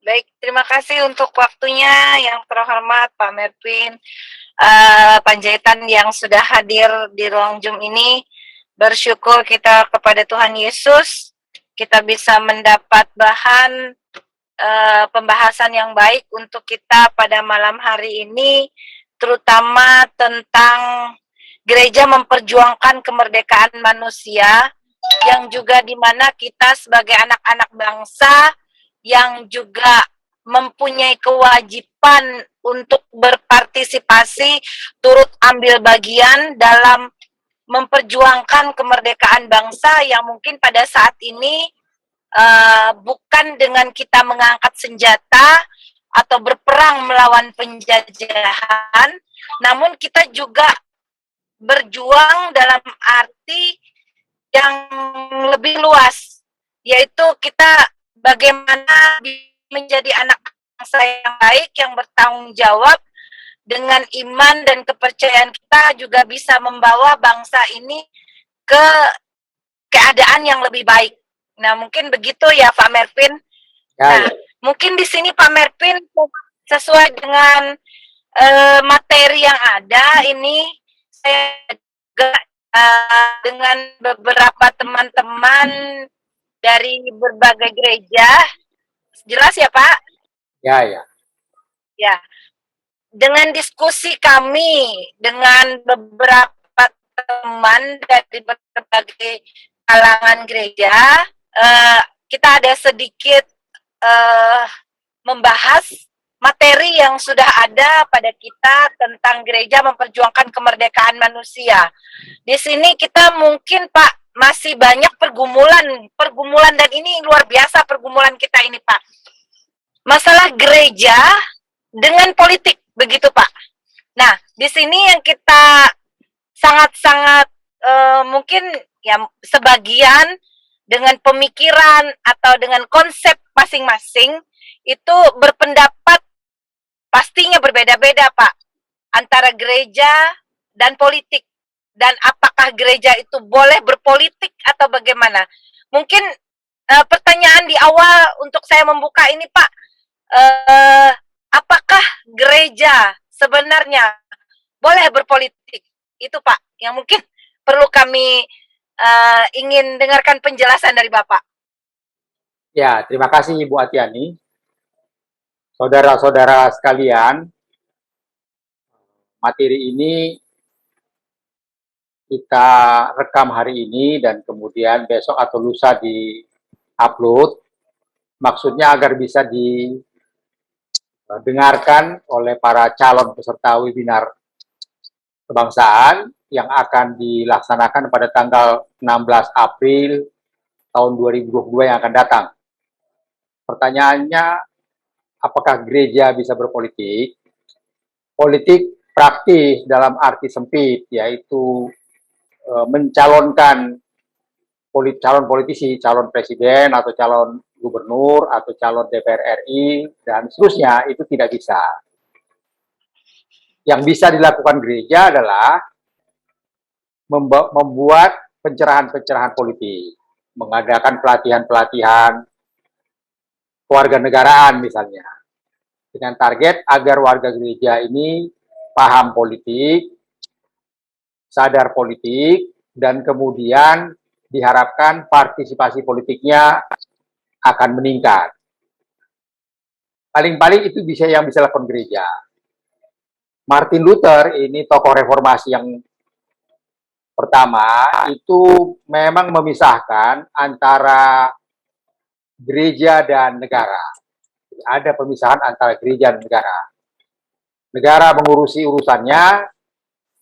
Baik, terima kasih untuk waktunya yang terhormat Pak Mervin Panjaitan yang sudah hadir di ruang Zoom ini. Bersyukur kita kepada Tuhan Yesus, kita bisa mendapat bahan pembahasan yang baik untuk kita pada malam hari ini, terutama tentang gereja memperjuangkan kemerdekaan manusia, yang juga dimana kita sebagai anak-anak bangsa yang juga mempunyai kewajiban untuk berpartisipasi, turut ambil bagian dalam memperjuangkan kemerdekaan bangsa yang mungkin pada saat ini bukan dengan kita mengangkat senjata atau berperang melawan penjajahan, namun kita juga berjuang dalam arti yang lebih luas, yaitu kita bagaimana menjadi anak bangsa yang baik, yang bertanggung jawab dengan iman dan kepercayaan kita juga bisa membawa bangsa ini ke keadaan yang lebih baik. Nah, mungkin begitu ya Pak Mervin. Nah, mungkin di sini Pak Mervin sesuai dengan materi yang ada ini, saya juga dengan beberapa teman-teman dari berbagai gereja. Jelas ya Pak? Ya. Dengan diskusi kami dengan beberapa teman dari berbagai kalangan gereja, kita ada sedikit membahas materi yang sudah ada pada kita tentang gereja memperjuangkan kemerdekaan manusia. Di sini kita mungkin Pak masih banyak pergumulan dan ini luar biasa pergumulan kita ini Pak. Masalah gereja dengan politik, begitu Pak. Nah, di sini yang kita sangat-sangat mungkin ya sebagian dengan pemikiran atau dengan konsep masing-masing itu berpendapat pastinya berbeda-beda Pak antara gereja dan politik, dan apakah gereja itu boleh berpolitik atau bagaimana. Mungkin pertanyaan di awal untuk saya membuka ini Pak, apakah gereja sebenarnya boleh berpolitik? Itu Pak yang mungkin perlu kami ingin dengarkan penjelasan dari Bapak. Ya, terima kasih Ibu Atiani. Saudara-saudara sekalian, materi ini kita rekam hari ini dan kemudian besok atau lusa di-upload. Maksudnya agar bisa didengarkan oleh para calon peserta webinar kebangsaan yang akan dilaksanakan pada tanggal 16 April tahun 2022 yang akan datang. Pertanyaannya, apakah gereja bisa berpolitik? Politik praktis dalam arti sempit, yaitu mencalonkan calon politisi, calon presiden atau calon gubernur atau calon DPR RI dan seterusnya, itu tidak bisa. Yang bisa dilakukan gereja adalah membuat pencerahan-pencerahan politik, mengadakan pelatihan-pelatihan kewarganegaraan misalnya, dengan target agar warga gereja ini paham politik, sadar politik, dan kemudian diharapkan partisipasi politiknya akan meningkat. Paling-paling itu yang bisa lakukan gereja. Martin Luther, ini tokoh reformasi yang pertama, itu memang memisahkan antara gereja dan negara. Ada pemisahan antara gereja dan negara. Negara mengurusi urusannya,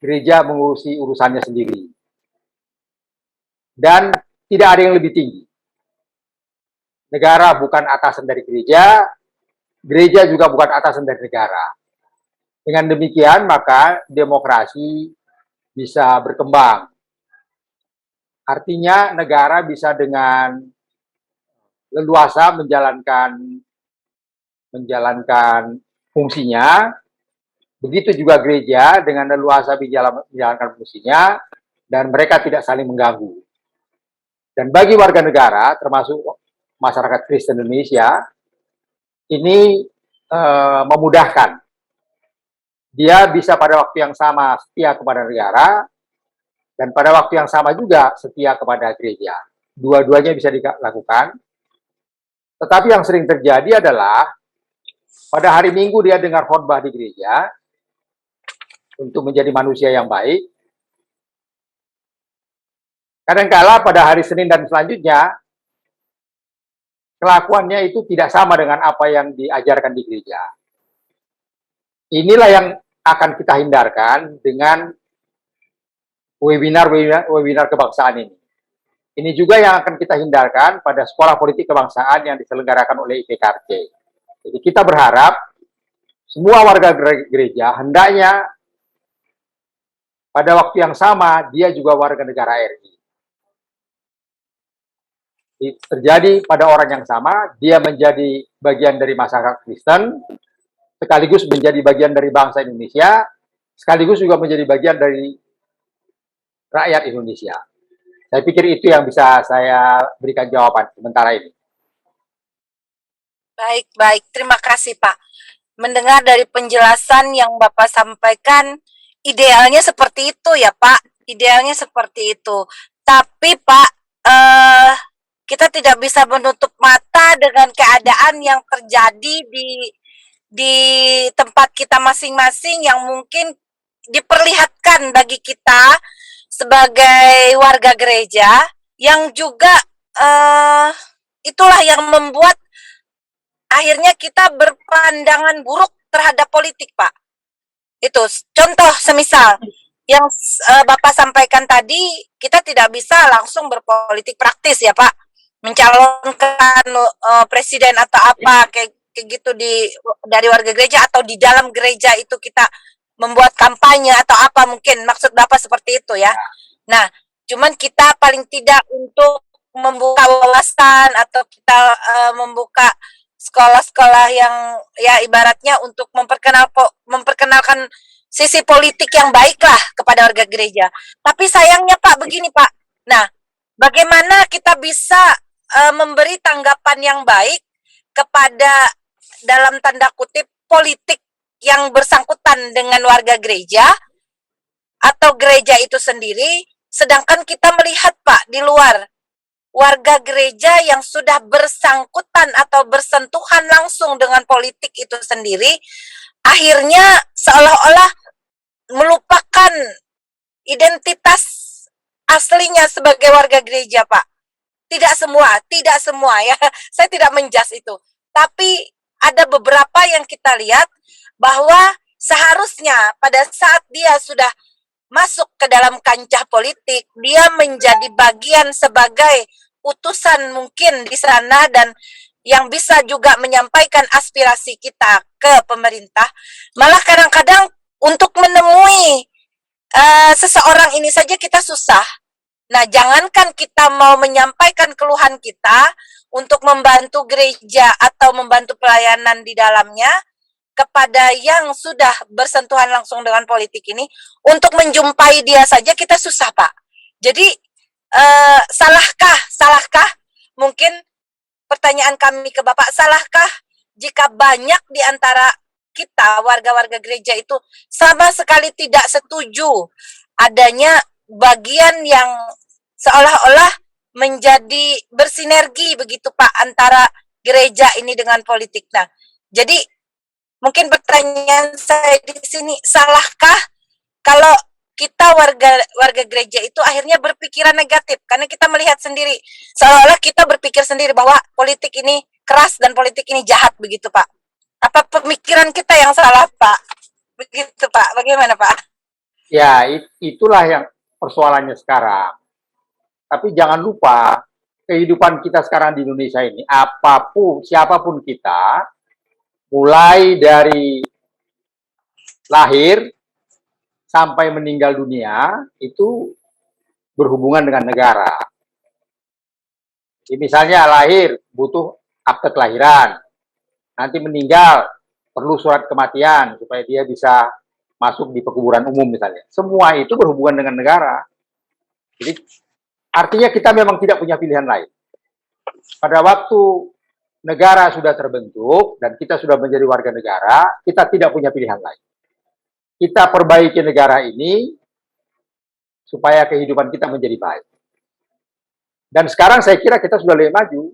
gereja mengurusi urusannya sendiri. Dan tidak ada yang lebih tinggi. Negara bukan atasan dari gereja, gereja juga bukan atasan dari negara. Dengan demikian, maka demokrasi bisa berkembang. Artinya negara bisa dengan leluasa menjalankan fungsinya, begitu juga gereja dengan leluasa menjalankan fungsinya, dan mereka tidak saling mengganggu. Dan bagi warga negara, termasuk masyarakat Kristen Indonesia, ini memudahkan. Dia bisa pada waktu yang sama setia kepada negara, dan pada waktu yang sama juga setia kepada gereja. Dua-duanya bisa dilakukan. Tetapi yang sering terjadi adalah pada hari Minggu dia dengar khotbah di gereja untuk menjadi manusia yang baik. Kadangkala pada hari Senin dan selanjutnya kelakuannya itu tidak sama dengan apa yang diajarkan di gereja. Inilah yang akan kita hindarkan dengan webinar kebangsaan ini. Ini juga yang akan kita hindarkan pada sekolah politik kebangsaan yang diselenggarakan oleh IPKRC. Jadi kita berharap semua warga gereja hendaknya pada waktu yang sama dia juga warga negara RI. Terjadi pada orang yang sama, dia menjadi bagian dari masyarakat Kristen, sekaligus menjadi bagian dari bangsa Indonesia, sekaligus juga menjadi bagian dari rakyat Indonesia. Saya pikir itu yang bisa saya berikan jawaban sementara ini. Baik, baik. Terima kasih, Pak. Mendengar dari penjelasan yang Bapak sampaikan, idealnya seperti itu ya, Pak. Idealnya seperti itu. Tapi, Pak, kita tidak bisa menutup mata dengan keadaan yang terjadi di tempat kita masing-masing yang mungkin diperlihatkan bagi kita sebagai warga gereja yang juga itulah yang membuat akhirnya kita berpandangan buruk terhadap politik, Pak. Itu contoh semisal yang Bapak sampaikan tadi, kita tidak bisa langsung berpolitik praktis ya, Pak. Mencalonkan presiden atau apa kayak gitu dari warga gereja atau di dalam gereja itu kita membuat kampanye atau apa, mungkin maksud Bapak seperti itu ya. Nah, cuman kita paling tidak untuk membuka wawasan atau kita membuka sekolah-sekolah yang ya ibaratnya untuk memperkenalkan sisi politik yang baik lah kepada warga gereja. Tapi sayangnya Pak, begini Pak. Nah, bagaimana kita bisa memberi tanggapan yang baik kepada dalam tanda kutip politik yang bersangkutan dengan warga gereja atau gereja itu sendiri, sedangkan kita melihat Pak di luar warga gereja yang sudah bersangkutan atau bersentuhan langsung dengan politik itu sendiri, akhirnya seolah-olah melupakan identitas aslinya sebagai warga gereja, Pak. Tidak semua ya. Saya tidak menjas itu. Tapi ada beberapa yang kita lihat bahwa seharusnya pada saat dia sudah masuk ke dalam kancah politik, dia menjadi bagian sebagai utusan mungkin di sana dan yang bisa juga menyampaikan aspirasi kita ke pemerintah. Malah kadang-kadang untuk menemui seseorang ini saja kita susah. Nah, jangankan kita mau menyampaikan keluhan kita untuk membantu gereja atau membantu pelayanan di dalamnya kepada yang sudah bersentuhan langsung dengan politik ini, untuk menjumpai dia saja kita susah, Pak. Jadi salahkah mungkin pertanyaan kami ke Bapak, salahkah jika banyak di antara kita warga-warga gereja itu sama sekali tidak setuju adanya bagian yang seolah-olah menjadi bersinergi begitu Pak antara gereja ini dengan politik. Nah, jadi mungkin pertanyaan saya di sini, salahkah kalau kita warga gereja itu akhirnya berpikiran negatif karena kita melihat sendiri seolah-olah kita berpikir sendiri bahwa politik ini keras dan politik ini jahat begitu Pak. Apa pemikiran kita yang salah Pak? Begitu Pak. Bagaimana Pak? Ya, itulah yang persoalannya sekarang. Tapi jangan lupa kehidupan kita sekarang di Indonesia ini, apapun siapapun kita, mulai dari lahir sampai meninggal dunia itu berhubungan dengan negara. Jadi misalnya lahir butuh akte kelahiran, nanti meninggal perlu surat kematian supaya dia bisa masuk di pekuburan umum misalnya. Semua itu berhubungan dengan negara. Jadi artinya kita memang tidak punya pilihan lain. Pada waktu negara sudah terbentuk dan kita sudah menjadi warga negara, kita tidak punya pilihan lain. Kita perbaiki negara ini supaya kehidupan kita menjadi baik. Dan sekarang saya kira kita sudah lebih maju.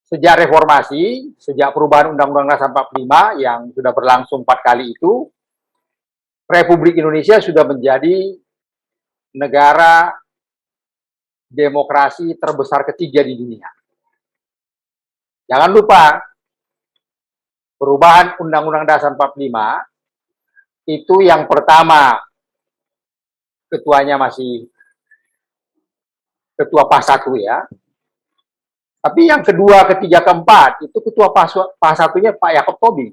Sejak reformasi, sejak perubahan Undang-Undang Dasar 45 yang sudah berlangsung 4 kali itu, Republik Indonesia sudah menjadi negara demokrasi terbesar ketiga di dunia. Jangan lupa, perubahan Undang-Undang Dasar 45 itu yang pertama ketuanya masih ketua PAS 1 ya. Tapi yang kedua, ketiga, keempat itu ketua PAS 1-nya Pak Yakob Tobing.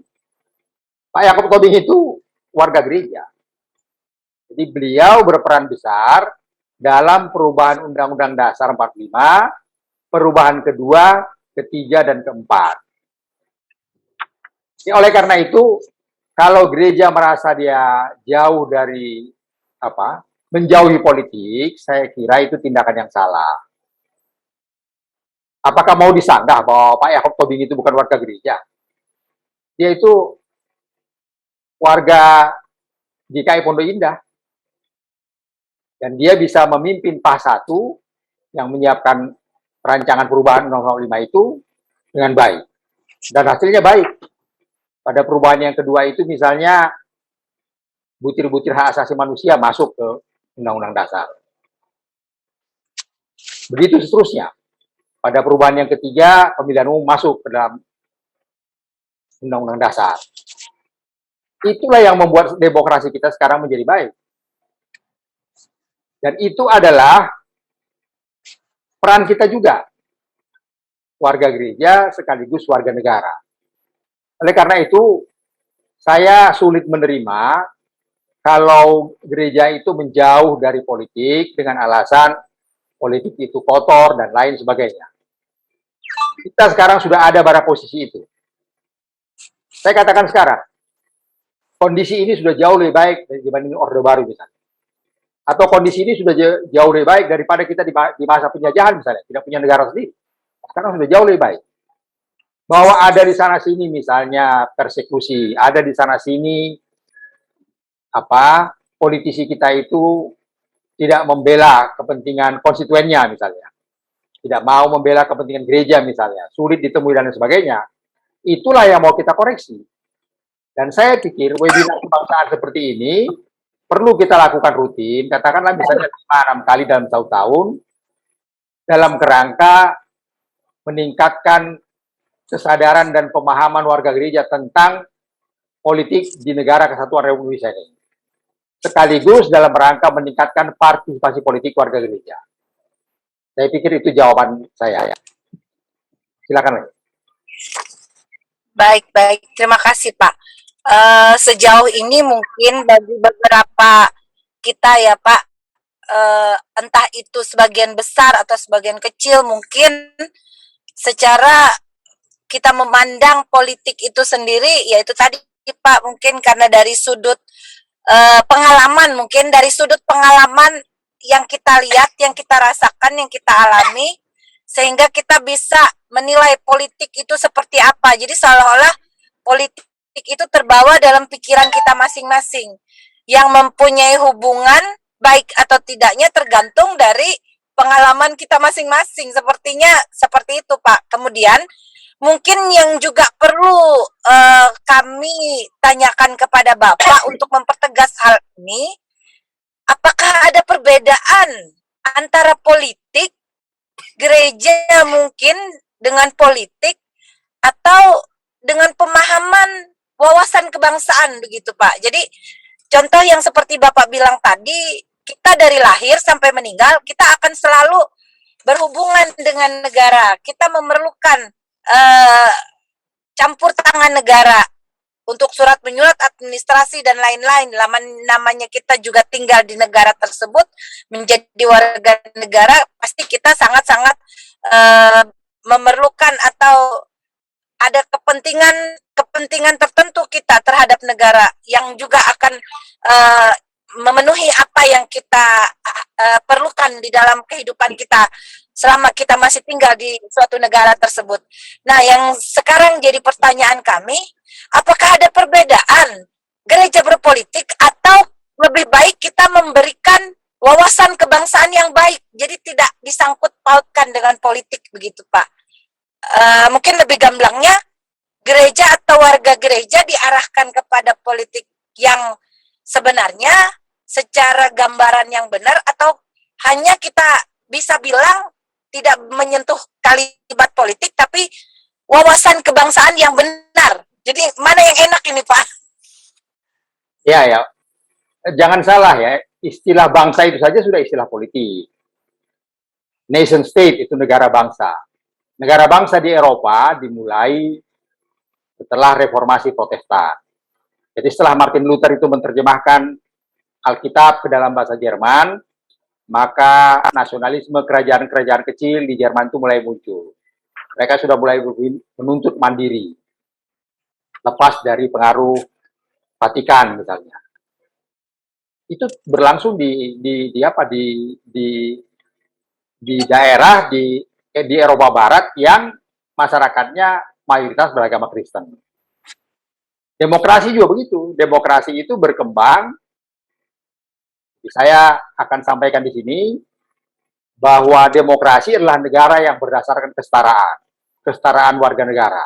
Pak Yakob Tobing itu warga gereja. Jadi beliau berperan besar dalam perubahan Undang-Undang Dasar 45, perubahan kedua, ketiga, dan keempat. Ya, oleh karena itu, kalau gereja merasa dia jauh dari menjauhi politik, saya kira itu tindakan yang salah. Apakah mau disanggah bahwa Pak Yakob Tobing itu bukan warga gereja? Dia itu warga GKI Pondok Indah. Dan dia bisa memimpin PAS 1 yang menyiapkan rancangan perubahan Undang-Undang 5 itu dengan baik. Dan hasilnya baik. Pada perubahan yang kedua itu misalnya butir-butir hak asasi manusia masuk ke Undang-Undang Dasar. Begitu seterusnya. Pada perubahan yang ketiga, pemilihan umum masuk ke dalam Undang-Undang Dasar. Itulah yang membuat demokrasi kita sekarang menjadi baik. Dan itu adalah peran kita juga. Warga gereja sekaligus warga negara. Oleh karena itu, saya sulit menerima kalau gereja itu menjauh dari politik dengan alasan politik itu kotor dan lain sebagainya. Kita sekarang sudah ada pada posisi itu. Saya katakan sekarang, kondisi ini sudah jauh lebih baik dibanding Orde Baru misalnya. Atau kondisi ini sudah jauh lebih baik daripada kita di masa penjajahan misalnya, tidak punya negara sendiri. Sekarang sudah jauh lebih baik. Bahwa ada di sana sini misalnya persekusi, ada di sana sini politisi kita itu tidak membela kepentingan konstituennya misalnya. Tidak mau membela kepentingan gereja misalnya, sulit ditemui dan sebagainya. Itulah yang mau kita koreksi. Dan saya pikir webinar kebangsaan seperti ini perlu kita lakukan rutin, katakanlah misalnya 5-6 kali dalam 1 tahun, dalam kerangka meningkatkan kesadaran dan pemahaman warga gereja tentang politik di negara kesatuan Republik Indonesia ini. Sekaligus dalam rangka meningkatkan partisipasi politik warga gereja. Saya pikir itu jawaban saya. Silakan. Baik. Terima kasih, Pak. Sejauh ini mungkin bagi beberapa kita ya Pak, entah itu sebagian besar atau sebagian kecil, mungkin secara kita memandang politik itu sendiri, yaitu tadi Pak, mungkin karena dari sudut pengalaman, mungkin dari sudut pengalaman yang kita lihat, yang kita rasakan, yang kita alami, sehingga kita bisa menilai politik itu seperti apa. Jadi seolah-olah politik itu terbawa dalam pikiran kita masing-masing, yang mempunyai hubungan baik atau tidaknya tergantung dari pengalaman kita masing-masing. Sepertinya seperti itu Pak. Kemudian mungkin yang juga perlu kami tanyakan kepada Bapak untuk mempertegas hal ini, apakah ada perbedaan antara politik gereja mungkin dengan politik atau dengan pemahaman wawasan kebangsaan begitu Pak. Jadi contoh yang seperti Bapak bilang tadi, kita dari lahir sampai meninggal kita akan selalu berhubungan dengan negara. Kita memerlukan campur tangan negara untuk surat menyurat, administrasi dan lain-lain. Namanya kita juga tinggal di negara tersebut, menjadi warga negara, pasti kita sangat-sangat memerlukan atau ada kepentingan tertentu kita terhadap negara yang juga akan memenuhi apa yang kita perlukan di dalam kehidupan kita selama kita masih tinggal di suatu negara tersebut. Nah, yang sekarang jadi pertanyaan kami, apakah ada perbedaan gereja berpolitik atau lebih baik kita memberikan wawasan kebangsaan yang baik, jadi tidak disangkut pautkan dengan politik begitu, Pak. Mungkin lebih gamblangnya gereja atau warga gereja diarahkan kepada politik yang sebenarnya secara gambaran yang benar, atau hanya kita bisa bilang tidak menyentuh kalimat politik tapi wawasan kebangsaan yang benar. Jadi mana yang enak ini, Pak? Ya, ya. Jangan salah ya, istilah bangsa itu saja sudah istilah politik. Nation state itu negara bangsa. Negara bangsa di Eropa dimulai setelah reformasi Protestan. Jadi setelah Martin Luther itu menerjemahkan Alkitab ke dalam bahasa Jerman, maka nasionalisme kerajaan-kerajaan kecil di Jerman itu mulai muncul. Mereka sudah mulai menuntut mandiri, lepas dari pengaruh Vatikan misalnya. Itu berlangsung di daerah di Eropa Barat yang masyarakatnya mayoritas beragama Kristen. Demokrasi juga begitu. Demokrasi itu berkembang. Saya akan sampaikan di sini bahwa demokrasi adalah negara yang berdasarkan kesetaraan warga negara.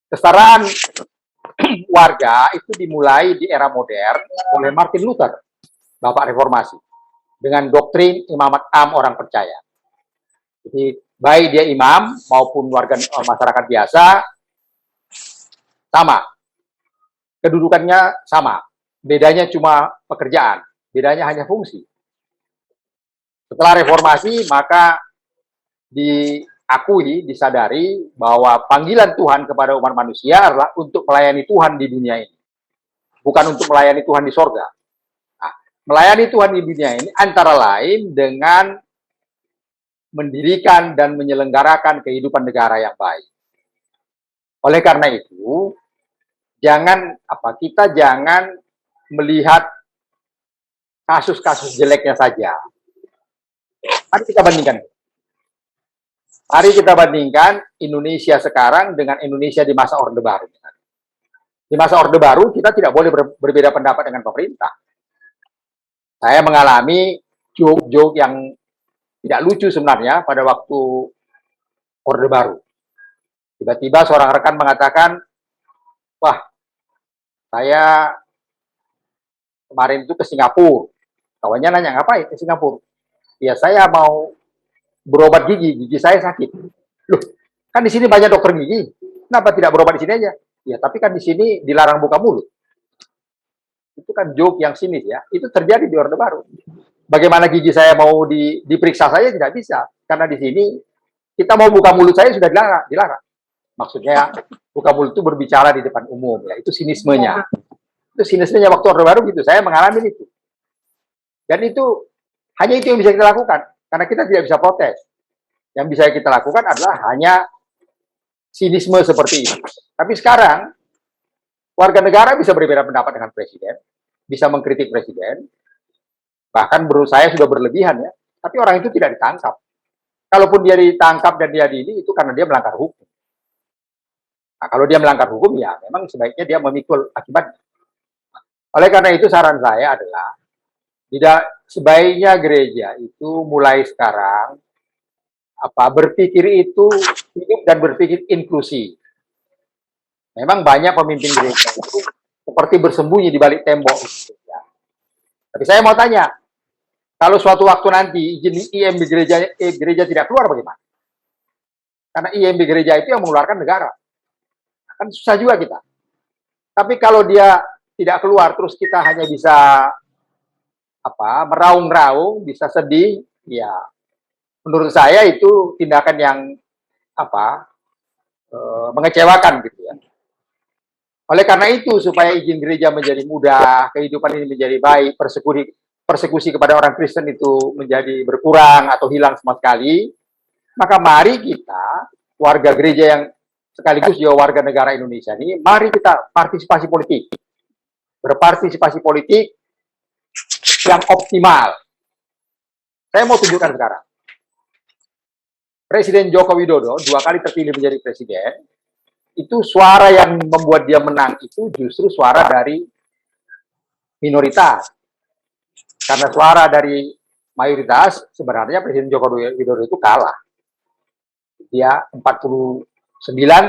Kesetaraan warga itu dimulai di era modern oleh Martin Luther, Bapak Reformasi, dengan doktrin imamat am orang percaya. Jadi baik dia imam maupun warga masyarakat biasa sama, kedudukannya sama, bedanya cuma pekerjaan, bedanya hanya fungsi. Setelah reformasi maka diakui, disadari bahwa panggilan Tuhan kepada umat manusia adalah untuk melayani Tuhan di dunia ini, bukan untuk melayani Tuhan di sorga. Nah, melayani Tuhan di dunia ini antara lain dengan mendirikan dan menyelenggarakan kehidupan negara yang baik. Oleh karena itu, kita jangan melihat kasus-kasus jeleknya saja. Mari kita bandingkan Indonesia sekarang dengan Indonesia di masa Orde Baru. Di masa Orde Baru kita tidak boleh berbeda pendapat dengan pemerintah. Saya mengalami joke-joke yang tidak lucu sebenarnya pada waktu Orde Baru. Tiba-tiba seorang rekan mengatakan, wah, saya kemarin itu ke Singapura. Kawannya nanya, ngapain ke Singapura? Ya saya mau berobat gigi saya sakit. Loh, kan di sini banyak dokter gigi. Kenapa tidak berobat di sini aja? Ya, tapi kan di sini dilarang buka mulut. Itu kan joke yang sinis ya. Itu terjadi di Orde Baru. Bagaimana gigi saya mau diperiksa saya tidak bisa. Karena di sini kita mau buka mulut saya sudah dilarang. Maksudnya buka mulut itu berbicara di depan umum ya. Itu sinismenya. Itu sinismenya waktu Orde Baru gitu. Saya mengalami itu. Dan itu hanya itu yang bisa kita lakukan. Karena kita tidak bisa protes. Yang bisa kita lakukan adalah hanya sinisme seperti itu. Tapi sekarang, warga negara bisa berbeda pendapat dengan presiden, bisa mengkritik presiden, bahkan menurut saya sudah berlebihan ya, tapi orang itu tidak ditangkap. Kalaupun dia ditangkap dan dia diadili, itu karena dia melanggar hukum. Nah, kalau dia melanggar hukum, ya memang sebaiknya dia memikul akibatnya. Oleh karena itu, saran saya adalah, tidak sebaiknya gereja itu mulai sekarang berpikir itu hidup dan berpikir inklusi. Memang banyak pemimpin gereja itu seperti bersembunyi di balik tembok. Tapi saya mau tanya, kalau suatu waktu nanti izin IMB gereja tidak keluar bagaimana? Karena IMB gereja itu yang mengeluarkan negara. Kan susah juga kita. Tapi kalau dia tidak keluar, terus kita hanya bisa meraung-raung, bisa sedih, ya menurut saya itu tindakan yang mengecewakan gitu ya. Oleh karena itu, supaya izin gereja menjadi mudah, kehidupan ini menjadi baik, persekusi kepada orang Kristen itu menjadi berkurang atau hilang sama sekali, maka mari kita, warga gereja yang sekaligus juga warga negara Indonesia ini, mari kita partisipasi politik. Berpartisipasi politik yang optimal. Saya mau tunjukkan sekarang. Presiden Joko Widodo 2 kali terpilih menjadi presiden, itu suara yang membuat dia menang itu justru suara dari minoritas. Karena suara dari mayoritas, sebenarnya Presiden Joko Widodo itu kalah. Dia 49,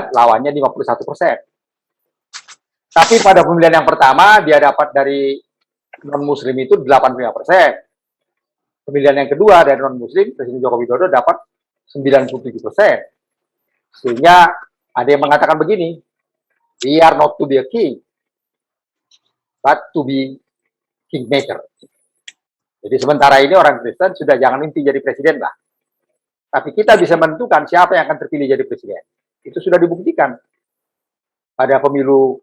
lawannya 51%. Tapi pada pemilihan yang pertama, dia dapat dari non-muslim itu 85%. Pemilihan yang kedua dari non-muslim, Presiden Joko Widodo dapat 97%. Sehingga ada yang mengatakan begini, we are not to be a king, but to be kingmaker. Jadi sementara ini orang Kristen sudah jangan mimpi jadi presiden lah. Tapi kita bisa menentukan siapa yang akan terpilih jadi presiden. Itu sudah dibuktikan pada pemilu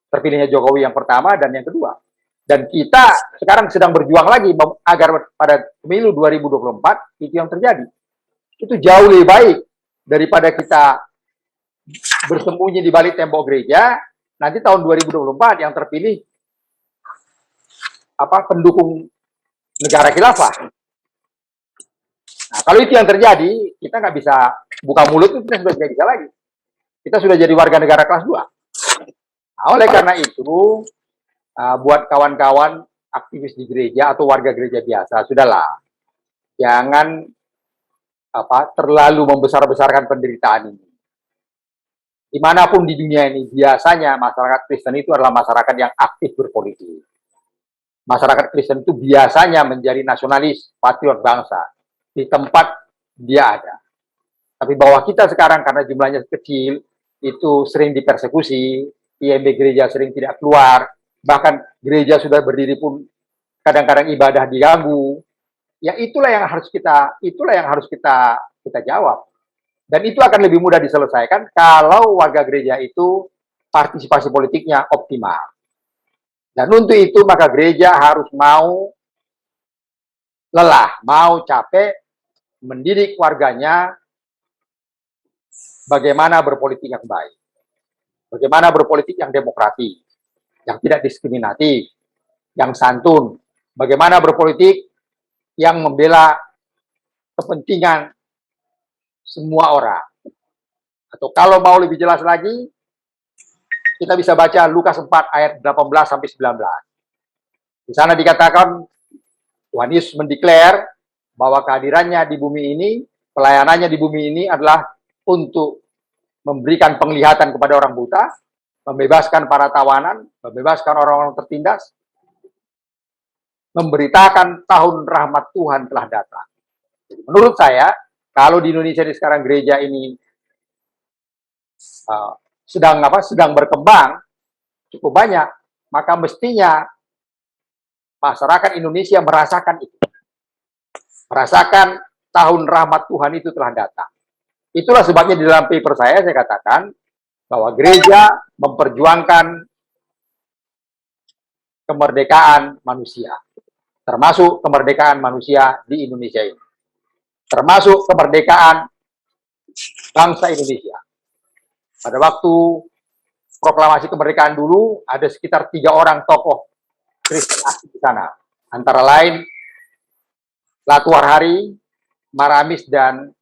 terpilihnya Jokowi yang pertama dan yang kedua. Dan kita sekarang sedang berjuang lagi agar pada pemilu 2024 itu yang terjadi. Itu jauh lebih baik daripada kita bersembunyi di balik tembok gereja. Nanti tahun 2024 yang terpilih pendukung negara khilafah. Nah, kalau itu yang terjadi, kita nggak bisa buka mulut, kita sudah tidak bisa lagi. Kita sudah jadi warga negara kelas 2. Nah, oleh karena itu, buat kawan-kawan aktivis di gereja atau warga gereja biasa, sudahlah. Jangan terlalu membesar-besarkan penderitaan ini. Dimanapun di dunia ini, biasanya masyarakat Kristen itu adalah masyarakat yang aktif berpolitik. Masyarakat Kristen itu biasanya menjadi nasionalis, patriot bangsa. Di tempat dia ada. Tapi bahwa kita sekarang karena jumlahnya kecil, itu sering dipersekusi, IMB gereja sering tidak keluar, bahkan gereja sudah berdiri pun kadang-kadang ibadah diganggu. Ya itulah yang harus kita jawab. Dan itu akan lebih mudah diselesaikan kalau warga gereja itu partisipasi politiknya optimal. Dan untuk itu maka gereja harus mau lelah, mau capek, mendidik warganya bagaimana berpolitik yang baik. Bagaimana berpolitik yang demokratis, yang tidak diskriminatif, yang santun. Bagaimana berpolitik yang membela kepentingan semua orang. Atau kalau mau lebih jelas lagi, kita bisa baca Lukas 4 ayat 18 sampai 19. Di sana dikatakan Tuhan Yesus mendeklar bahwa kehadirannya di bumi ini, pelayanannya di bumi ini adalah untuk memberikan penglihatan kepada orang buta, membebaskan para tawanan, membebaskan orang-orang tertindas, memberitakan tahun rahmat Tuhan telah datang. Menurut saya, kalau di Indonesia ini sekarang gereja ini sedang berkembang cukup banyak, maka mestinya masyarakat Indonesia merasakan itu. Merasakan tahun rahmat Tuhan itu telah datang. Itulah sebabnya di dalam paper saya katakan bahwa gereja memperjuangkan kemerdekaan manusia. Termasuk kemerdekaan manusia di Indonesia ini. Termasuk kemerdekaan bangsa Indonesia. Pada waktu proklamasi kemerdekaan dulu, ada sekitar 3 orang tokoh Kristen asli di sana. Antara lain Latuar Hari, Maramis, dan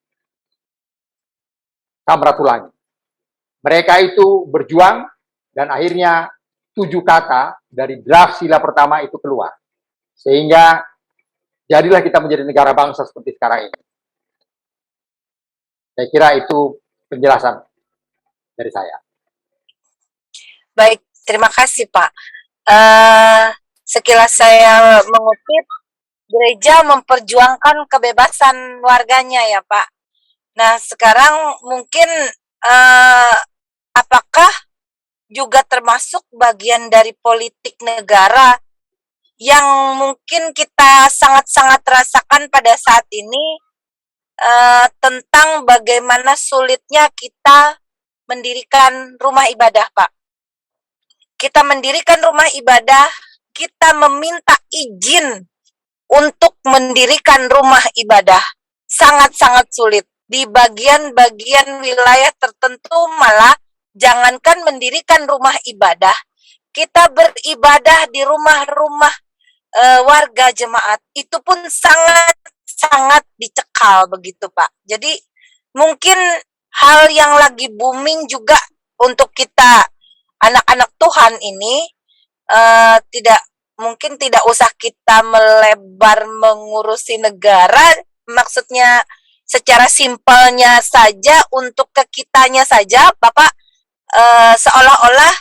Samratulangi. Mereka itu berjuang dan akhirnya 7 kata dari draft sila pertama itu keluar. Sehingga jadilah kita menjadi negara bangsa seperti sekarang ini. Saya kira itu penjelasan dari saya. Baik, terima kasih Pak. Sekilas saya mengutip, gereja memperjuangkan kebebasan warganya ya Pak. Nah sekarang mungkin apakah juga termasuk bagian dari politik negara yang mungkin kita sangat-sangat rasakan pada saat ini, tentang bagaimana sulitnya kita mendirikan rumah ibadah, Pak. Kita mendirikan rumah ibadah, kita meminta izin untuk mendirikan rumah ibadah. Sangat-sangat sulit. Di bagian-bagian wilayah tertentu malah jangankan mendirikan rumah ibadah, kita beribadah di rumah-rumah warga jemaat, itu pun sangat-sangat dicekal begitu Pak. Jadi mungkin hal yang lagi booming juga untuk kita anak-anak Tuhan ini, mungkin tidak usah kita melebar mengurusi negara, maksudnya secara simpelnya saja untuk ke kitanya saja, Bapak, seolah-olah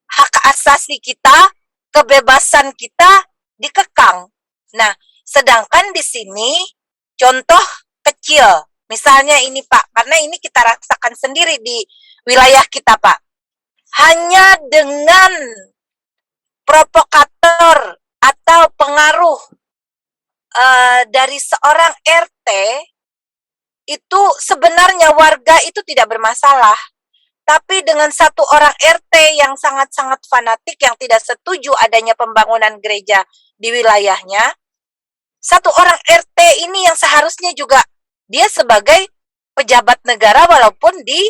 hak asasi kita, kebebasan kita dikekang. Nah, sedangkan di sini contoh kecil, misalnya ini Pak, karena ini kita rasakan sendiri di wilayah kita Pak, hanya dengan provokator atau pengaruh dari seorang RT, itu sebenarnya warga itu tidak bermasalah. Tapi dengan satu orang RT yang sangat-sangat fanatik, yang tidak setuju adanya pembangunan gereja di wilayahnya, satu orang RT ini yang seharusnya juga dia sebagai pejabat negara walaupun di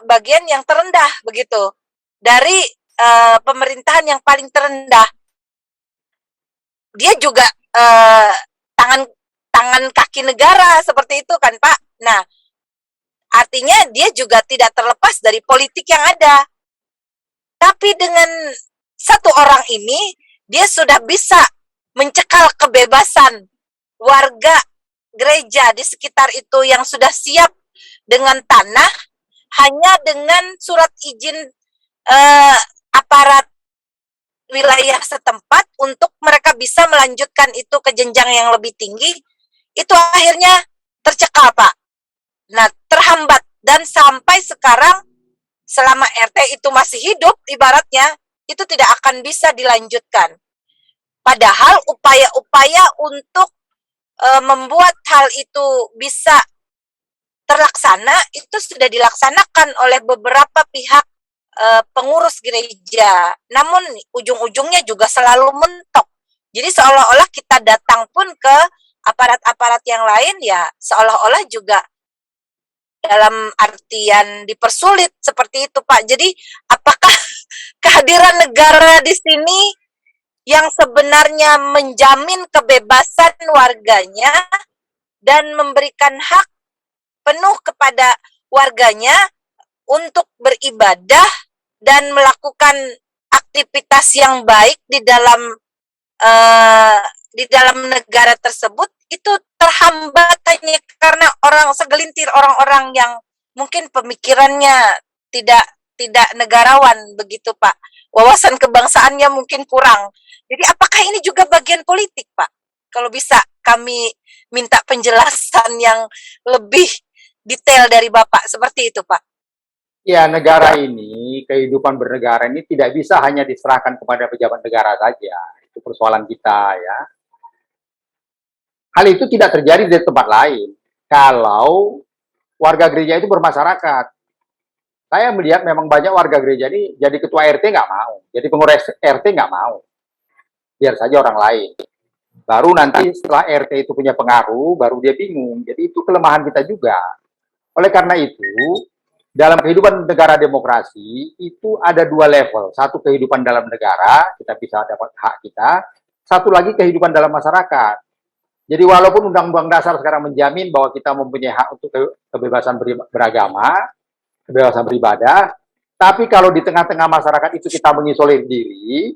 bagian yang terendah begitu, dari pemerintahan yang paling terendah, dia juga tangan kaki negara seperti itu kan Pak. Nah, artinya dia juga tidak terlepas dari politik yang ada. Tapi dengan satu orang ini, dia sudah bisa mencekal kebebasan warga gereja di sekitar itu yang sudah siap dengan tanah, hanya dengan surat izin aparat wilayah setempat untuk mereka bisa melanjutkan itu ke jenjang yang lebih tinggi, itu akhirnya tercekal Pak. Nah, terhambat, dan sampai sekarang selama RT itu masih hidup ibaratnya, itu tidak akan bisa dilanjutkan. Padahal upaya-upaya untuk membuat hal itu bisa terlaksana itu sudah dilaksanakan oleh beberapa pihak pengurus gereja. Namun ujung-ujungnya juga selalu mentok. Jadi seolah-olah kita datang pun ke aparat-aparat yang lain ya seolah-olah juga dalam artian dipersulit seperti itu Pak. Jadi apakah kehadiran negara di sini yang sebenarnya menjamin kebebasan warganya dan memberikan hak penuh kepada warganya untuk beribadah dan melakukan aktivitas yang baik di dalam negara tersebut, itu terhambat hanya karena segelintir orang-orang yang mungkin pemikirannya tidak negarawan begitu Pak, wawasan kebangsaannya mungkin kurang. Jadi apakah ini juga bagian politik Pak? Kalau bisa kami minta penjelasan yang lebih detail dari Bapak seperti itu Pak. Ya, negara ini, kehidupan bernegara ini tidak bisa hanya diserahkan kepada pejabat negara saja. Itu persoalan kita ya. Hal itu tidak terjadi di tempat lain. Kalau warga gereja itu bermasyarakat. Saya melihat memang banyak warga gereja ini jadi ketua RT nggak mau, jadi pengurus RT nggak mau. Biar saja orang lain. Baru nanti setelah RT itu punya pengaruh, baru dia bingung. Jadi itu kelemahan kita juga. Oleh karena itu, dalam kehidupan negara demokrasi, itu ada dua level. Satu kehidupan dalam negara, kita bisa dapat hak kita. Satu lagi kehidupan dalam masyarakat. Jadi walaupun Undang-Undang Dasar sekarang menjamin bahwa kita mempunyai hak untuk kebebasan beragama, kebebasan beribadah, tapi kalau di tengah-tengah masyarakat itu kita mengisolir diri,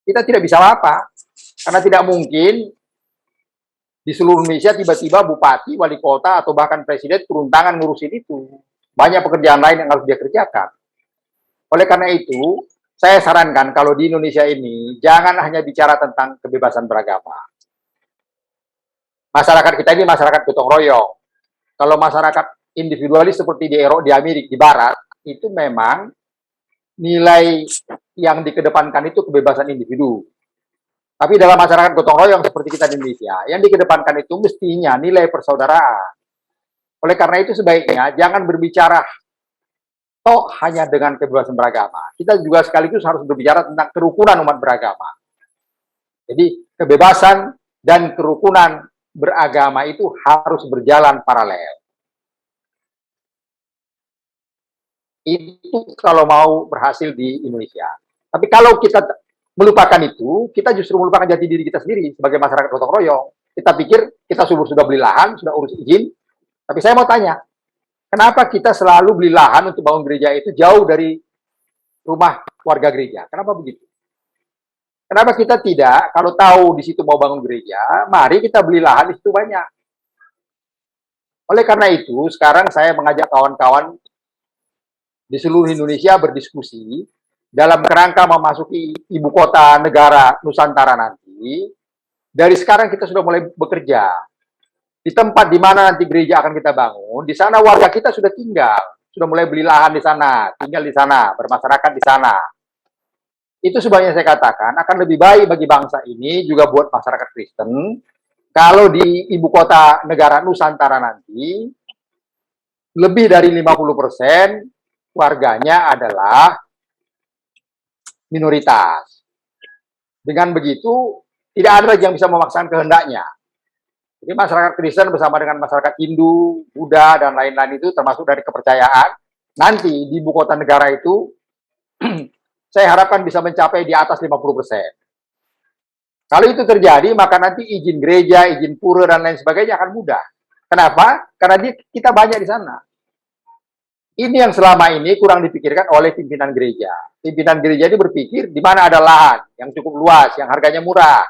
kita tidak bisa apa-apa. Karena tidak mungkin di seluruh Indonesia tiba-tiba bupati, wali kota, atau bahkan presiden turun tangan ngurusin itu. Banyak pekerjaan lain yang harus dia kerjakan. Oleh karena itu, saya sarankan kalau di Indonesia ini, jangan hanya bicara tentang kebebasan beragama. Masyarakat kita ini masyarakat gotong royong. Kalau masyarakat individualis seperti di Eropa, di Amerika, di Barat, itu memang nilai yang dikedepankan itu kebebasan individu. Tapi dalam masyarakat gotong royong seperti kita di Indonesia, yang dikedepankan itu mestinya nilai persaudaraan. Oleh karena itu sebaiknya jangan berbicara toh hanya dengan kebebasan beragama. Kita juga sekaligus harus berbicara tentang kerukunan umat beragama. Jadi kebebasan dan kerukunan beragama itu harus berjalan paralel. Itu kalau mau berhasil di Indonesia. Tapi kalau kita melupakan itu, kita justru melupakan jati diri kita sendiri sebagai masyarakat gotong royong. Kita pikir kita sudah beli lahan, sudah urus izin, tapi saya mau tanya, kenapa kita selalu beli lahan untuk bangun gereja itu jauh dari rumah warga gereja? Kenapa begitu? Kenapa kita tidak, kalau tahu di situ mau bangun gereja, mari kita beli lahan di situ banyak. Oleh karena itu, sekarang saya mengajak kawan-kawan di seluruh Indonesia berdiskusi dalam kerangka memasuki ibu kota negara Nusantara nanti. Dari sekarang kita sudah mulai bekerja. Di tempat di mana nanti gereja akan kita bangun, di sana warga kita sudah tinggal. Sudah mulai beli lahan di sana, tinggal di sana, bermasyarakat di sana. Itu sebabnya saya katakan akan lebih baik bagi bangsa ini, juga buat masyarakat Kristen, kalau di ibu kota negara Nusantara nanti, lebih dari 50% warganya adalah minoritas. Dengan begitu, tidak ada lagi yang bisa memaksakan kehendaknya. Jadi masyarakat Kristen bersama dengan masyarakat Hindu, Buddha, dan lain-lain itu termasuk dari kepercayaan, nanti di ibu kota negara itu, saya harapkan bisa mencapai di atas 50%. Kalau itu terjadi, maka nanti izin gereja, izin pura, dan lain sebagainya akan mudah. Kenapa? Karena kita banyak di sana. Ini yang selama ini kurang dipikirkan oleh pimpinan gereja. Pimpinan gereja ini berpikir di mana ada lahan yang cukup luas, yang harganya murah.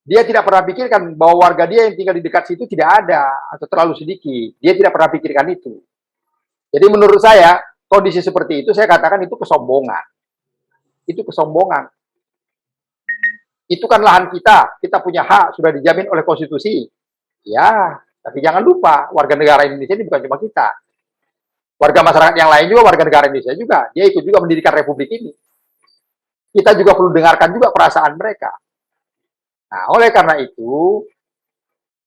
Dia tidak pernah pikirkan bahwa warga dia yang tinggal di dekat situ tidak ada atau terlalu sedikit. Dia tidak pernah pikirkan itu. Jadi menurut saya, kondisi seperti itu saya katakan itu kesombongan. Itu kesombongan. Itu kan lahan kita punya hak, sudah dijamin oleh konstitusi. Ya, tapi jangan lupa, warga negara Indonesia ini bukan cuma kita. Warga masyarakat yang lain juga, warga negara Indonesia juga. Dia ikut juga mendirikan republik ini. Kita juga perlu dengarkan juga perasaan mereka. Nah, oleh karena itu,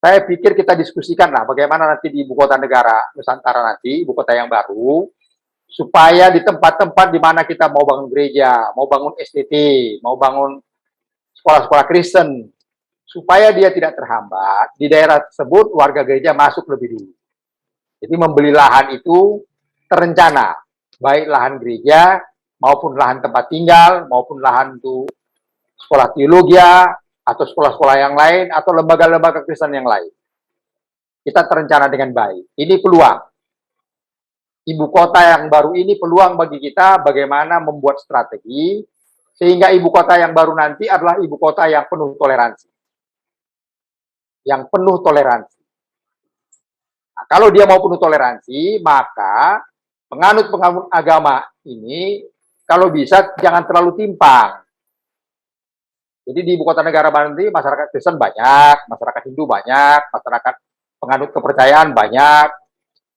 saya pikir kita diskusikanlah bagaimana nanti di ibu kota negara Nusantara nanti, ibu kota yang baru, supaya di tempat-tempat di mana kita mau bangun gereja, mau bangun STT, mau bangun sekolah-sekolah Kristen, supaya dia tidak terhambat, di daerah tersebut warga gereja masuk lebih dulu. Jadi membeli lahan itu terencana, baik lahan gereja, maupun lahan tempat tinggal, maupun lahan untuk sekolah teologi, atau sekolah-sekolah yang lain, atau lembaga-lembaga Kristen yang lain. Kita terencana dengan baik. Ini peluang. Ibu kota yang baru ini peluang bagi kita bagaimana membuat strategi, sehingga ibu kota yang baru nanti adalah ibu kota yang penuh toleransi. Yang penuh toleransi. Nah, kalau dia mau penuh toleransi, maka penganut-penganut agama ini, kalau bisa jangan terlalu timpang. Jadi di ibu kota negara baru nanti masyarakat Kristen banyak, masyarakat Hindu banyak, masyarakat penganut kepercayaan banyak,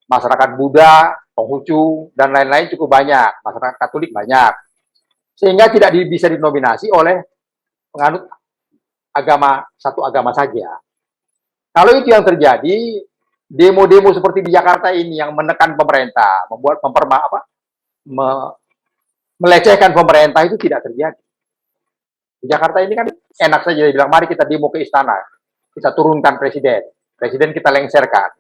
masyarakat Buddha, Konghucu, dan lain-lain cukup banyak, masyarakat Katolik banyak. Sehingga tidak bisa dinominasi oleh penganut agama, satu agama saja. Kalau itu yang terjadi, demo-demo seperti di Jakarta ini yang menekan pemerintah, melecehkan pemerintah itu tidak terjadi. Di Jakarta ini kan enak saja bilang, mari kita demo ke istana, kita turunkan presiden kita lengserkan.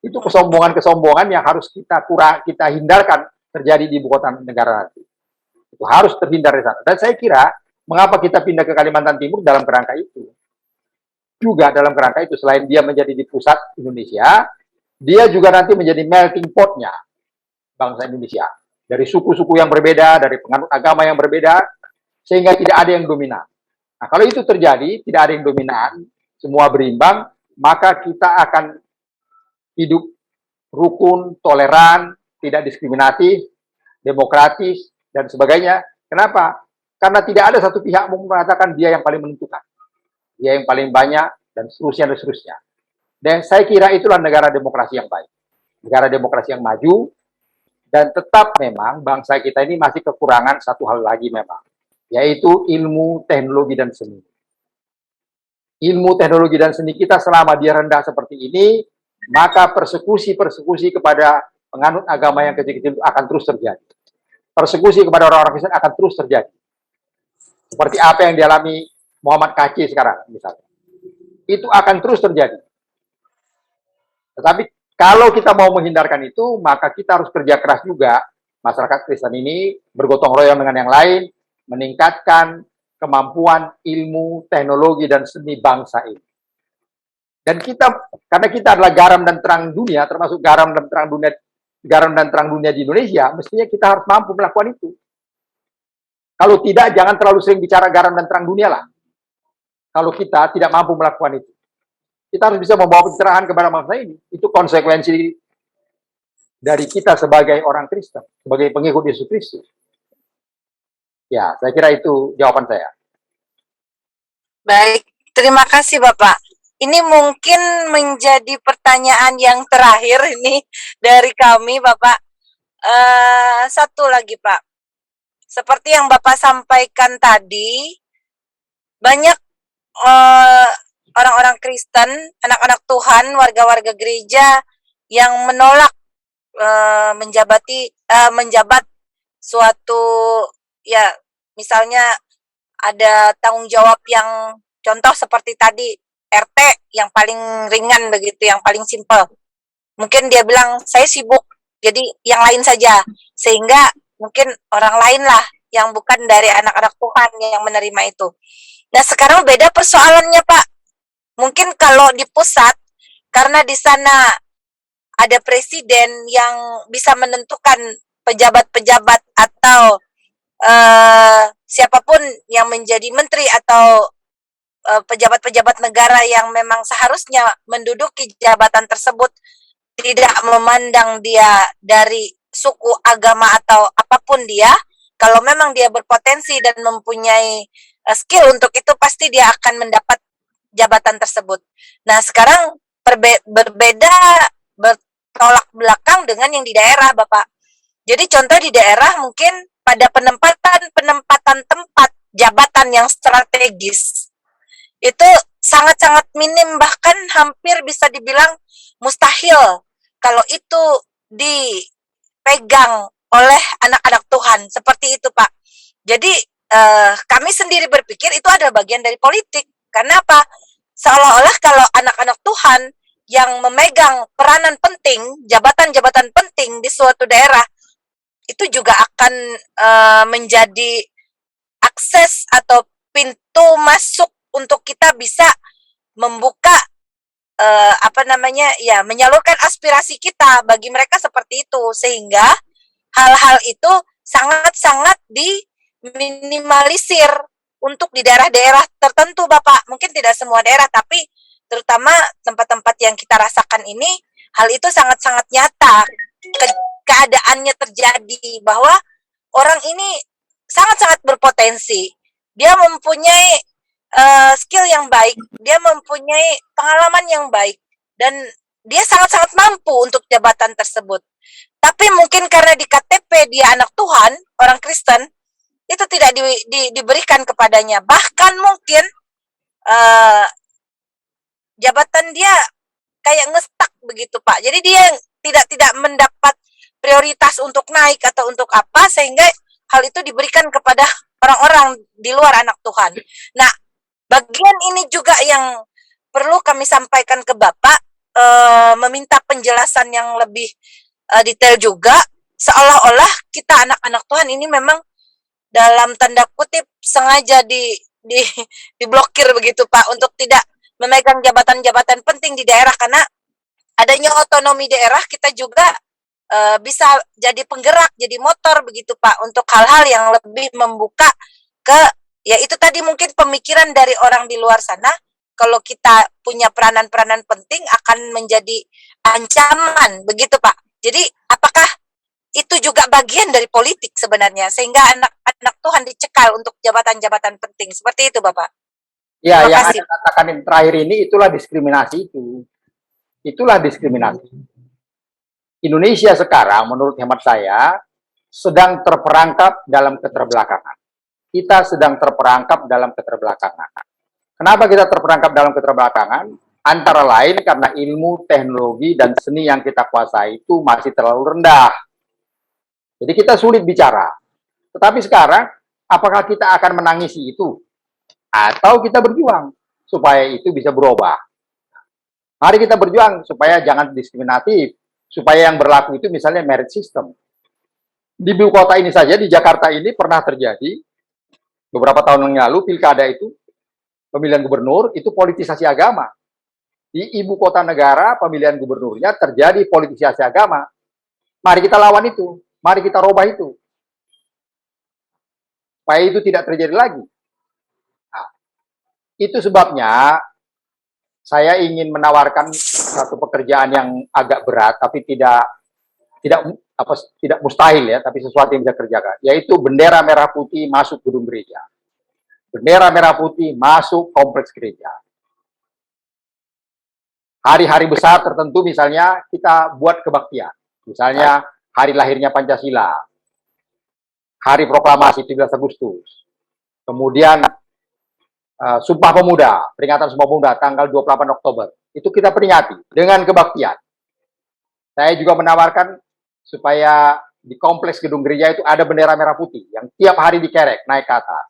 Itu kesombongan-kesombongan yang harus kita hindarkan terjadi di ibu kota negara nanti. Itu harus terhindar di sana. Dan saya kira, mengapa kita pindah ke Kalimantan Timur dalam kerangka itu? Juga dalam kerangka itu, selain dia menjadi di pusat Indonesia, dia juga nanti menjadi melting pot-nya bangsa Indonesia. Dari suku-suku yang berbeda, dari penganut agama yang berbeda, sehingga tidak ada yang dominan. Nah, kalau itu terjadi, tidak ada yang dominan, semua berimbang, maka kita akan hidup rukun, toleran, tidak diskriminatif, demokratis, dan sebagainya. Kenapa? Karena tidak ada satu pihak mengatakan dia yang paling menentukan. Dia yang paling banyak, dan seterusnya, dan seterusnya. Dan saya kira itulah negara demokrasi yang baik. Negara demokrasi yang maju, dan tetap memang bangsa kita ini masih kekurangan satu hal lagi memang, yaitu ilmu, teknologi, dan seni. Ilmu, teknologi, dan seni kita selama dia rendah seperti ini, maka persekusi-persekusi kepada penganut agama yang kecil-kecil akan terus terjadi. Persekusi kepada orang-orang Kristen akan terus terjadi. Seperti apa yang dialami Muhammad Kacih sekarang, misalnya. Itu akan terus terjadi. Tetapi kalau kita mau menghindarkan itu, maka kita harus kerja keras juga. Masyarakat Kristen ini bergotong royong dengan yang lain, meningkatkan kemampuan ilmu, teknologi, dan seni bangsa ini. Dan kita, karena kita adalah garam dan terang dunia, termasuk garam dan terang dunia di Indonesia, mestinya kita harus mampu melakukan itu. Kalau tidak, jangan terlalu sering bicara garam dan terang dunia lah. Kalau kita tidak mampu melakukan itu, kita harus bisa membawa pencerahan kepada bangsa ini. Itu konsekuensi dari kita sebagai orang Kristen, sebagai pengikut Yesus Kristus. Ya, saya kira itu jawaban saya. Baik, terima kasih Bapak. Ini mungkin menjadi pertanyaan yang terakhir ini dari kami, Bapak. Satu lagi, Pak. Seperti yang Bapak sampaikan tadi, banyak orang-orang Kristen, anak-anak Tuhan, warga-warga gereja yang menolak menjabat suatu, ya misalnya ada tanggung jawab yang contoh seperti tadi RT yang paling ringan begitu, yang paling simpel. Mungkin dia bilang saya sibuk, jadi yang lain saja, sehingga mungkin orang lain lah yang bukan dari anak-anak Tuhan yang menerima itu. Nah sekarang beda persoalannya Pak. Mungkin kalau di pusat, karena di sana ada presiden yang bisa menentukan pejabat-pejabat atau siapapun yang menjadi menteri atau pejabat-pejabat negara yang memang seharusnya menduduki jabatan tersebut, tidak memandang dia dari suku, agama, atau apapun dia, kalau memang dia berpotensi dan mempunyai skill untuk itu, pasti dia akan mendapat jabatan tersebut. Nah sekarang berbeda, bertolak belakang dengan yang di daerah Bapak. Jadi contoh di daerah mungkin pada penempatan tempat jabatan yang strategis itu sangat-sangat minim, bahkan hampir bisa dibilang mustahil kalau itu dipegang oleh anak-anak Tuhan, seperti itu Pak. Jadi kami sendiri berpikir itu adalah bagian dari politik. Karena apa? Seolah-olah kalau anak-anak Tuhan yang memegang peranan penting, jabatan-jabatan penting di suatu daerah, itu juga akan menjadi akses atau pintu masuk untuk kita bisa membuka menyalurkan aspirasi kita bagi mereka seperti itu, sehingga hal-hal itu sangat-sangat diminimalisir untuk di daerah-daerah tertentu Bapak. Mungkin tidak semua daerah, tapi terutama tempat-tempat yang kita rasakan ini, hal itu sangat-sangat nyata. Keadaannya terjadi bahwa orang ini sangat-sangat berpotensi. Dia mempunyai skill yang baik, dia mempunyai pengalaman yang baik, dan dia sangat-sangat mampu untuk jabatan tersebut. Tapi mungkin karena di KTP dia anak Tuhan, orang Kristen, itu tidak diberikan kepadanya. Bahkan mungkin jabatan dia kayak ngestak begitu Pak. Jadi dia tidak mendapat prioritas untuk naik atau untuk apa, sehingga hal itu diberikan kepada orang-orang di luar anak Tuhan. Nah, bagian ini juga yang perlu kami sampaikan ke Bapak, meminta penjelasan yang lebih detail juga, seolah-olah kita anak-anak Tuhan ini memang dalam tanda kutip sengaja diblokir begitu Pak, untuk tidak memegang jabatan-jabatan penting di daerah. Karena adanya otonomi daerah, kita juga bisa jadi penggerak, jadi motor begitu Pak, untuk hal-hal yang lebih membuka ke, ya itu tadi mungkin pemikiran dari orang di luar sana, kalau kita punya peranan-peranan penting akan menjadi ancaman begitu Pak. Jadi apakah itu juga bagian dari politik sebenarnya, sehingga anak-anak Tuhan dicekal untuk jabatan-jabatan penting, seperti itu Bapak? Ya, yang Anda katakan yang terakhir ini, itulah diskriminasi itu. Itulah diskriminasi. Indonesia sekarang, menurut hemat saya, sedang terperangkap dalam keterbelakangan. Kita sedang terperangkap dalam keterbelakangan. Kenapa kita terperangkap dalam keterbelakangan? Antara lain karena ilmu, teknologi, dan seni yang kita kuasai itu masih terlalu rendah. Jadi kita sulit bicara. Tetapi sekarang, apakah kita akan menangisi itu? Atau kita berjuang supaya itu bisa berubah? Mari kita berjuang supaya jangan diskriminatif, supaya yang berlaku itu misalnya merit system. Di ibu kota ini saja, di Jakarta ini pernah terjadi beberapa tahun yang lalu, pilkada itu, pemilihan gubernur, itu politisasi agama. di ibu kota negara pemilihan gubernurnya terjadi politisasi agama. Mari kita lawan itu, mari kita robah itu, supaya itu tidak terjadi lagi. Nah, itu sebabnya saya ingin menawarkan satu pekerjaan yang agak berat, tapi tidak mustahil ya, tapi sesuatu yang bisa kerjakan, yaitu bendera merah putih masuk gedung gereja, bendera merah putih masuk kompleks gereja. Hari-hari besar tertentu misalnya kita buat kebaktian, misalnya hari lahirnya Pancasila, hari proklamasi 17 Agustus, kemudian Sumpah Pemuda, peringatan Sumpah Pemuda tanggal 28 Oktober, itu kita peringati dengan kebaktian. Saya juga menawarkan supaya di kompleks gedung gereja itu ada bendera merah putih yang tiap hari dikerek naik ke atas.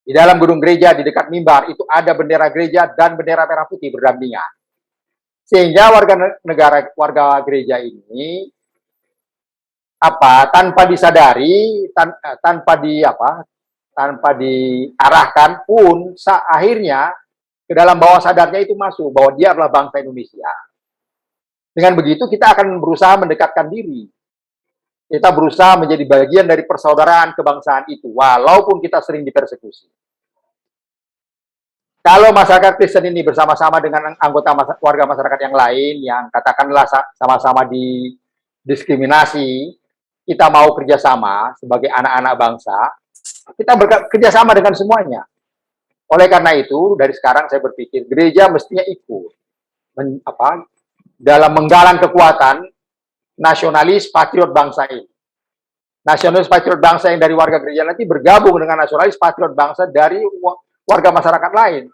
Di dalam gedung gereja di dekat mimbar itu ada bendera gereja dan bendera merah putih berdampingan. Sehingga warga gereja ini tanpa disadari, tanpa diarahkan pun akhirnya ke dalam bawah sadarnya itu masuk bahwa dia adalah bangsa Indonesia. Dengan begitu kita akan berusaha mendekatkan diri. Kita berusaha menjadi bagian dari persaudaraan kebangsaan itu, walaupun kita sering dipersekusi. Kalau masyarakat Kristen ini bersama-sama dengan anggota warga masyarakat yang lain, yang katakanlah sama-sama didiskriminasi, kita mau kerjasama sebagai anak-anak bangsa, kita bekerjasama dengan semuanya. Oleh karena itu, dari sekarang saya berpikir, gereja mestinya ikut dalam menggalang kekuatan nasionalis patriot bangsa ini. Nasionalis patriot bangsa yang dari warga gereja nanti bergabung dengan nasionalis patriot bangsa dari warga masyarakat lain,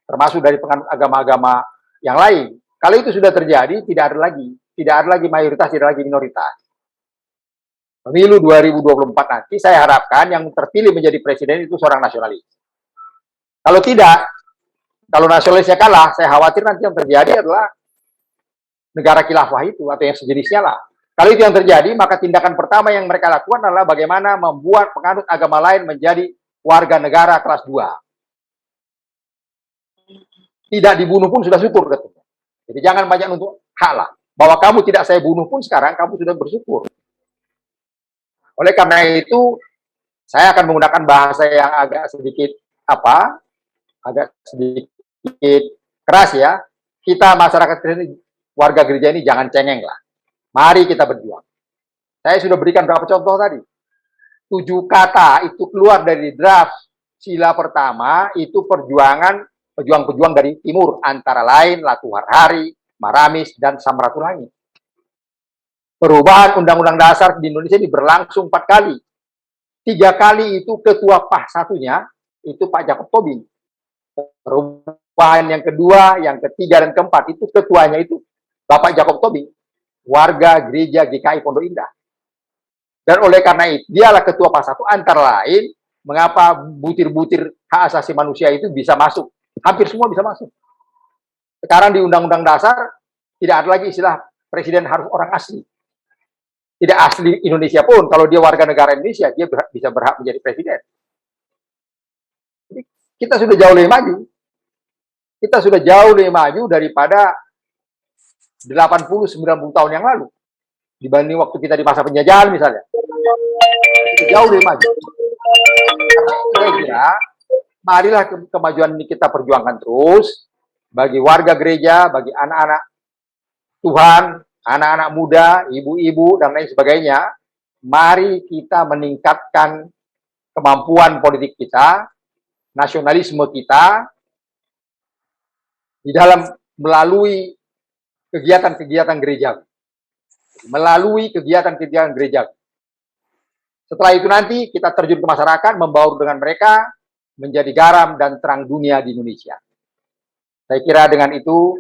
termasuk dari penganut agama-agama yang lain. Kalau itu sudah terjadi, tidak ada lagi mayoritas, tidak ada lagi minoritas. Pemilu 2024 nanti saya harapkan yang terpilih menjadi presiden itu seorang nasionalis. Kalau tidak, kalau nasionalisnya kalah, saya khawatir nanti yang terjadi adalah negara khilafah itu atau yang sejenisnya lah. Kalau itu yang terjadi, maka tindakan pertama yang mereka lakukan adalah bagaimana membuat penganut agama lain menjadi warga negara kelas 2. Tidak dibunuh pun sudah syukur katanya. Jadi jangan banyak untuk hak lah. Bahwa kamu tidak saya bunuh pun sekarang kamu sudah bersyukur. Oleh karena itu, saya akan menggunakan bahasa yang agak sedikit keras ya. Kita masyarakat Kristen, warga gereja ini jangan cengeng lah. Mari kita berjuang. Saya sudah berikan beberapa contoh tadi. 7 kata itu keluar dari draft sila pertama, itu pejuang-pejuang dari timur, antara lain Latuhar Hari, Maramis, dan Samratulangi. Perubahan Undang-Undang Dasar di Indonesia ini berlangsung 4 kali. 3 kali itu ketua PAH satunya, itu Pak Jacob Tobing. Perubahan yang kedua, yang ketiga, dan keempat, itu ketuanya itu Bapak Jacob Tobing, warga gereja GKI Pondok Indah. Dan oleh karena itu, dialah ketua PAH 1, antara lain, mengapa butir-butir hak asasi manusia itu bisa masuk. Hampir semua bisa masuk. Sekarang di Undang-Undang Dasar, tidak ada lagi istilah presiden harus orang asli. Tidak asli Indonesia pun, kalau dia warga negara Indonesia, dia bisa berhak menjadi presiden. Jadi, kita sudah jauh lebih maju. Kita sudah jauh lebih maju daripada 80-90 tahun yang lalu. Dibanding waktu kita di masa penjajahan misalnya. Jauh lebih maju. Karena saya kira, marilah kemajuan ini kita perjuangkan terus. Bagi warga gereja, bagi anak-anak Tuhan, anak-anak muda, ibu-ibu, dan lain sebagainya, mari kita meningkatkan kemampuan politik kita, nasionalisme kita, di dalam melalui kegiatan-kegiatan gereja. Melalui kegiatan-kegiatan gereja. Setelah itu nanti kita terjun ke masyarakat, membaur dengan mereka, menjadi garam dan terang dunia di Indonesia. Saya kira dengan itu,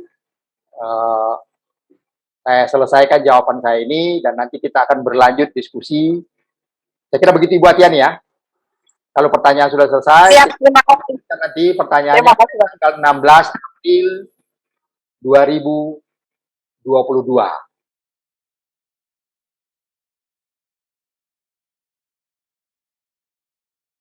saya selesaikan jawaban saya ini, dan nanti kita akan berlanjut diskusi. Saya kira begitu Ibu Atiani ya. Kalau pertanyaan sudah selesai, Siap, terima kasih. nanti pertanyaannya tanggal 16 April 2022.